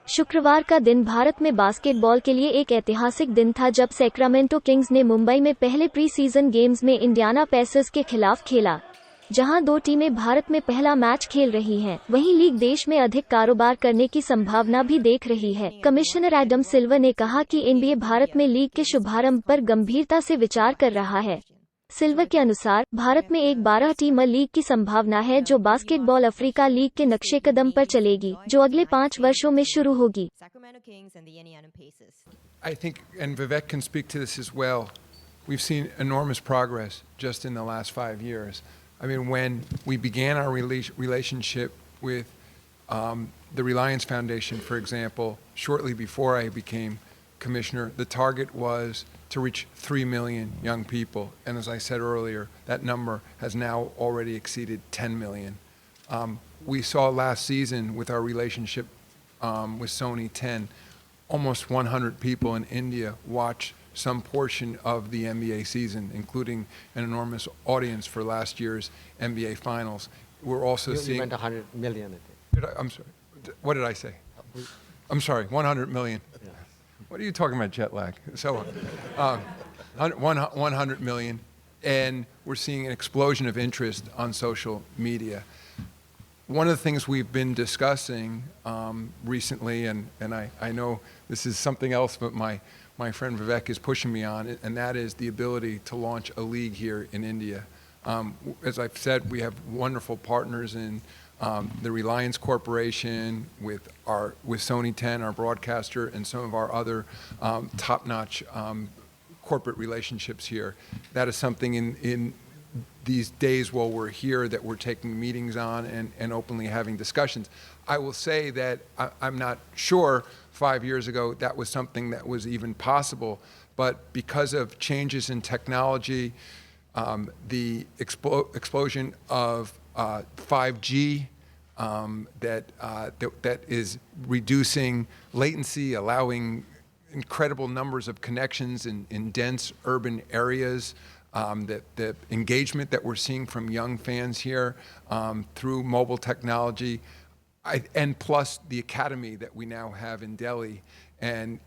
शुक्रवार का दिन भारत में बास्केटबॉल के लिए एक ऐतिहासिक दिन था जब सैक्रामेंटो किंग्स ने मुंबई में पहले प्री सीजन गेम्स में इंडियाना पेसर्स के खिलाफ खेला, जहां दो टीमें भारत में पहला मैच खेल रही हैं। वहीं लीग देश में अधिक कारोबार करने की संभावना भी देख रही है। कमिश्नर एडम सिल्वर ने कहा कि एनबीए भारत में लीग के शुभारंभ पर गंभीरता से विचार कर रहा है। सिल्वर के अनुसार भारत में एक 12 टीमर लीग की संभावना है जो बास्केटबॉल अफ्रीका लीग के नक्शे कदम पर चलेगी, जो अगले 5 वर्षों में शुरू होगी। I think, and Vivek can speak to this as well, we've seen enormous progress just in the last 5 years. I mean, when we began our relationship with the Reliance Foundation, for example, shortly before I became commissioner, the target was to reach 3 million young people. And as I said earlier, that number has now already exceeded 10 million. We saw last season with our relationship with Sony 10, almost 100 people in India watch some portion of the NBA season, including an enormous audience for last year's NBA Finals. We're also seeing... You meant 100 million, I think. I'm sorry. What did I say? I'm sorry, 100 million. Yeah. What are you talking about, jet lag? So, 100 million, and we're seeing an explosion of interest on social media. One of the things we've been discussing recently, and I know this is something else, but my friend Vivek is pushing me on, and that is the ability to launch a league here in India. As I've said, we have wonderful partners in the Reliance Corporation, with Sony 10, our broadcaster, and some of our other top-notch corporate relationships here. That is something in these days while we're here that we're taking meetings on and openly having discussions. I will say that I'm not sure 5 years ago that was something that was even possible, but because of changes in technology, the explosion of 5G that is reducing latency, allowing incredible numbers of connections in dense urban areas, the engagement that we're seeing from young fans here through mobile technology, and plus the academy that we now have in Delhi, and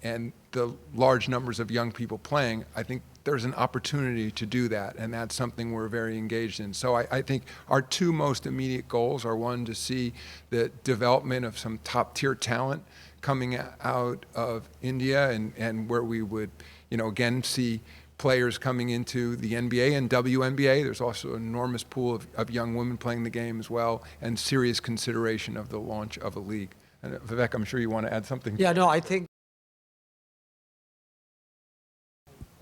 the large numbers of young people playing, I think there's an opportunity to do that, and that's something we're very engaged in. So I think our two most immediate goals are, one, to see the development of some top-tier talent coming out of India, and where we would, again, see players coming into the NBA and WNBA. There's also an enormous pool of young women playing the game as well, and serious consideration of the launch of a league. And Vivek, I'm sure you want to add something. Yeah, no, I think...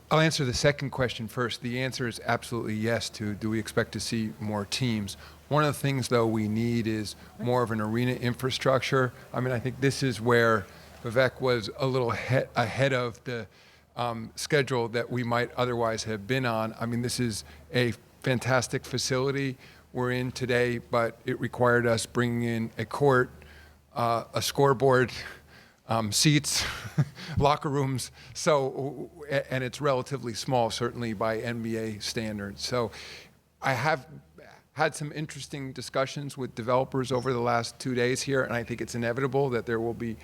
I'll answer the second question first. The answer is absolutely yes to, do we expect to see more teams? One of the things, though, we need is more of an arena infrastructure. I mean, I think this is where Vivek was a little ahead of the schedule that we might otherwise have been on. I mean, this is a fantastic facility we're in today, but it required us bringing in a court, a scoreboard, seats, locker rooms, so, and it's relatively small, certainly by NBA standards. So I have had some interesting discussions with developers over the last 2 days here, and I think it's inevitable that there will be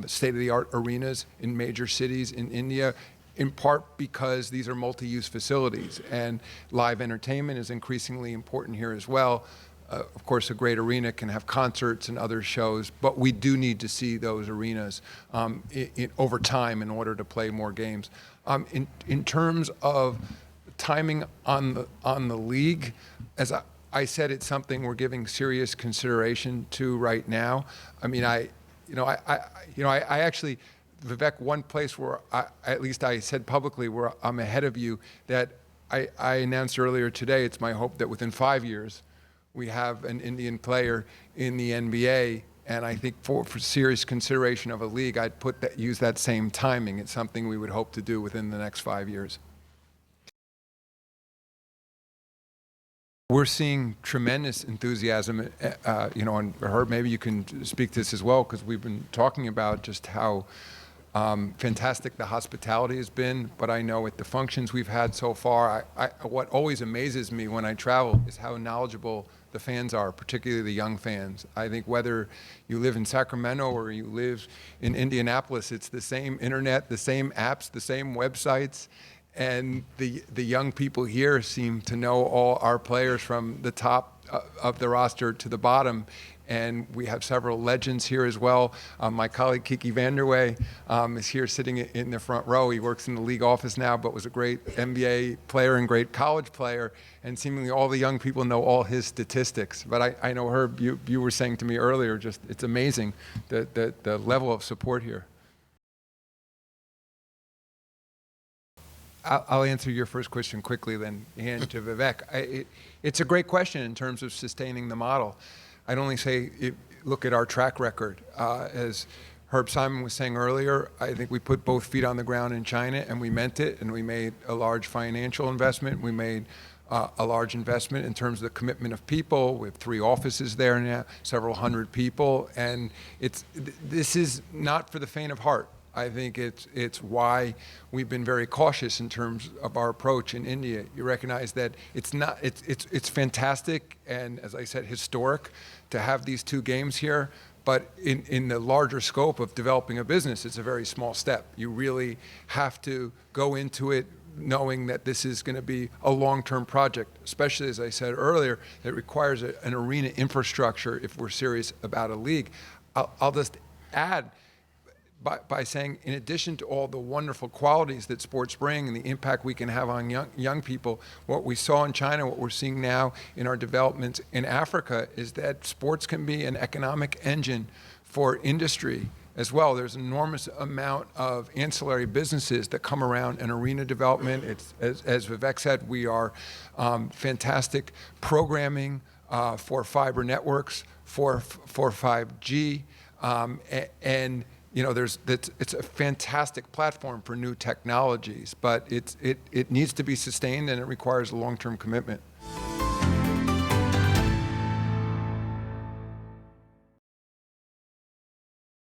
state-of-the-art arenas in major cities in India, in part because these are multi-use facilities, and live entertainment is increasingly important here as well. Of course, a great arena can have concerts and other shows, but we do need to see those arenas over time in order to play more games. In terms of timing on the league, as I said, it's something we're giving serious consideration to right now. I mean, I actually, Vivek, one place where at least I said publicly where I'm ahead of you, that I announced earlier today, it's my hope that within 5 years we have an Indian player in the NBA, and I think for serious consideration of a league, I'd use that same timing. It's something we would hope to do within the next 5 years. We're seeing tremendous enthusiasm, and Herb, maybe you can speak to this as well, because we've been talking about just how Fantastic the hospitality has been, but I know at the functions we've had so far, what always amazes me when I travel is how knowledgeable the fans are, particularly the young fans. I think whether you live in Sacramento or you live in Indianapolis, it's the same internet, the same apps, the same websites. And the young people here seem to know all our players from the top of the roster to the bottom. And we have several legends here as well. My colleague Kiki Vanderway is here sitting in the front row. He works in the league office now, but was a great NBA player and great college player. And seemingly all the young people know all his statistics. But I know, Herb, you were saying to me earlier, just it's amazing the level of support here. I'll answer your first question quickly, then hand to Vivek. It's a great question in terms of sustaining the model. I'd only say, look at our track record. As Herb Simon was saying earlier, I think we put both feet on the ground in China, and we meant it, and we made a large financial investment. We made a large investment in terms of the commitment of people. We have 3 offices there now, several hundred people, and this is not for the faint of heart. I think it's why we've been very cautious in terms of our approach in India. You recognize that it's fantastic and, as I said, historic to have these 2 games here, but in the larger scope of developing a business, it's a very small step. You really have to go into it knowing that this is going to be a long-term project, especially, as I said earlier, that requires an arena infrastructure if we're serious about a league. I'll just add, by saying, in addition to all the wonderful qualities that sports bring and the impact we can have on young people, what we saw in China, what we're seeing now in our developments in Africa, is that sports can be an economic engine for industry as well. There's an enormous amount of ancillary businesses that come around an arena development. It's, as Vivek said, we are fantastic programming for fiber networks, for 5G, and you know, it's a fantastic platform for new technologies, but it needs to be sustained and it requires a long-term commitment.